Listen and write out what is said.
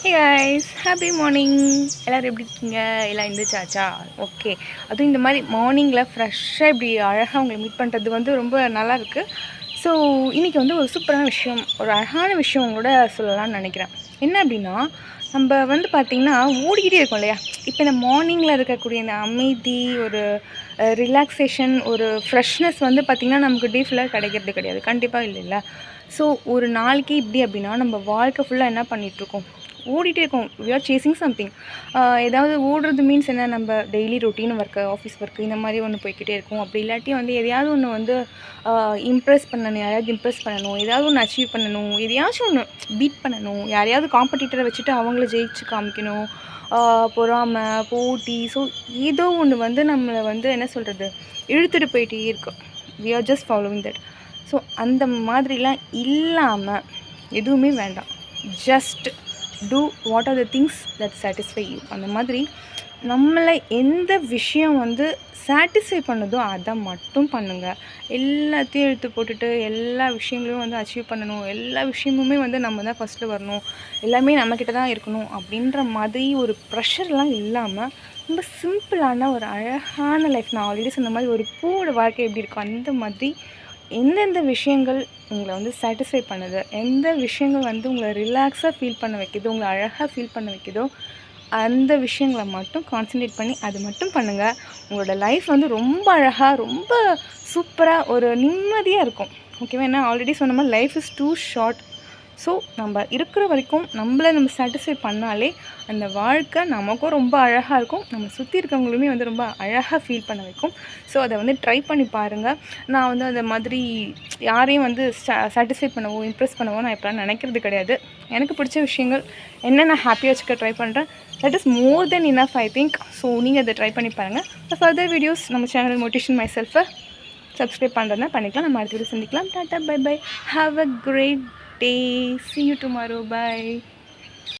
Hey guys, happy morning. எல்லோரும் எப்படி இருக்கீங்க? எல்லாம் எழுந்திரிச்சாச்சா? ஓகே. அதுவும் இந்த மாதிரி மார்னிங்கில் ஃப்ரெஷ்ஷாக இப்படி அழகாக உங்களை மீட் பண்ணுறது வந்து ரொம்ப நல்லாயிருக்கு. ஸோ இன்றைக்கி வந்து ஒரு சூப்பரான விஷயம், ஒரு அழகான விஷயம் உங்களோட சொல்லலாம்னு நினைக்கிறேன். என்ன அப்படின்னா, நம்ம வந்து பார்த்திங்கன்னா ஓடிக்கிட்டே இருக்கோம் இல்லையா? இப்போ இந்த மார்னிங்கில் இருக்கக்கூடிய இந்த அமைதி, ஒரு ரிலாக்ஸேஷன், ஒரு ஃப்ரெஷ்னஸ் வந்து பார்த்திங்கன்னா நமக்கு டே ஃபுல்லாக கிடைக்கிறது கிடையாது. கண்டிப்பாக இல்லைல்ல? ஸோ ஒரு நாளைக்கு இப்படி அப்படின்னா நம்ம வாழ்க்கை ஃபுல்லாக என்ன பண்ணிகிட்ருக்கோம்? ஓடிட்டே இருக்கோம். We are chasing something. ஏதாவது ஓடுறது மீன்ஸ் என்ன, நம்ம daily routine work, office work இந்த மாதிரி ஒன்று போய்க்கிட்டே இருக்கும். அப்படி இல்லாட்டி வந்து எதையாவது ஒன்று வந்து இம்ப்ரெஸ் பண்ணணும், யாரையாவது இம்ப்ரெஸ் பண்ணணும், ஏதாவது ஒன்று அச்சீவ் பண்ணணும், எதையாச்சும் ஒன்று பீட் பண்ணணும், யாரையாவது காம்படிட்டரை வச்சுட்டு அவங்கள ஜெயிச்சு காமிக்கணும், பொறாமை, போட்டி. ஸோ ஏதோ ஒன்று வந்து நம்மளை வந்து என்ன சொல்கிறது, இழுத்துட்டு போயிட்டே இருக்கும். We are just following that. So அந்த மாதிரிலாம் இல்லாமல் எதுவுமே வேண்டாம். Just do what are the things that satisfy you. அந்த மாதிரி நம்மளை எந்த விஷயம் வந்து சாட்டிஸ்ஃபை பண்ணுதோ அதை மட்டும் பண்ணுங்கள். எல்லாத்தையும் எடுத்து போட்டுட்டு எல்லா விஷயங்களையும் வந்து அச்சீவ் பண்ணணும், எல்லா விஷயமுமே வந்து நம்ம தான் ஃபஸ்ட்டு வரணும், எல்லாமே நம்மக்கிட்ட தான் இருக்கணும் அப்படின்ற மாதிரி ஒரு ப்ரெஷர்லாம் இல்லாமல் ரொம்ப சிம்பிளான ஒரு அழகான லைஃப். நான் ஆல்ரெடி சொன்ன மாதிரி ஒரு பூவோட வாழ்க்கை எப்படி இருக்கும் அந்த மாதிரி எந்தெந்த விஷயங்கள் உங்களை வந்து சாட்டிஸ்ஃபை பண்ணுது, எந்த விஷயங்கள் வந்து உங்களை ரிலாக்ஸாக ஃபீல் பண்ண வைக்கிதோ, உங்களை அழகாக ஃபீல் பண்ண வைக்கிதோ, அந்த விஷயங்களை மட்டும் கான்சன்ட்ரேட் பண்ணி அது மட்டும் பண்ணுங்கள். உங்களோட லைஃப் வந்து ரொம்ப அழகாக, ரொம்ப சூப்பராக, ஒரு நிம்மதியாக இருக்கும். ஓகேவா? ஏன்னா ஆல்ரெடி சொன்ன மாதிரி life is too short. So நம்ம இருக்கிற வரைக்கும் நம்மளை நம்ம சாட்டிஸ்ஃபை பண்ணாலே அந்த வாழ்க்கை நமக்கும் ரொம்ப அழகாக இருக்கும், நம்ம சுற்றி இருக்கவங்களுமே வந்து ரொம்ப அழகாக ஃபீல் பண்ண வைக்கும். ஸோ அதை வந்து ட்ரை பண்ணி பாருங்கள். நான் வந்து அந்த மாதிரி யாரையும் வந்து சாட்டிஸ்ஃபை பண்ணவோ இம்ப்ரெஸ் பண்ணவோ நான் இப்போலாம் நினைக்கிறது கிடையாது. எனக்கு பிடிச்ச விஷயங்கள் என்ன நான் ஹாப்பியாக வச்சுக்க ட்ரை பண்ணுறேன். That is more than enough I think. So நீங்கள் அதை ட்ரை பண்ணி பாருங்கள். ஃபர்தர் வீடியோஸ் நம்ம சேனல் மோட்டிவேஷன் மை செல்ஃபை சப்ஸ்கிரைப் பண்ணுறதுனா பண்ணிக்கலாம். நம்ம அடுத்த வீடியோ சந்திக்கலாம். Tata, bye bye, have a great day. See you tomorrow. Bye.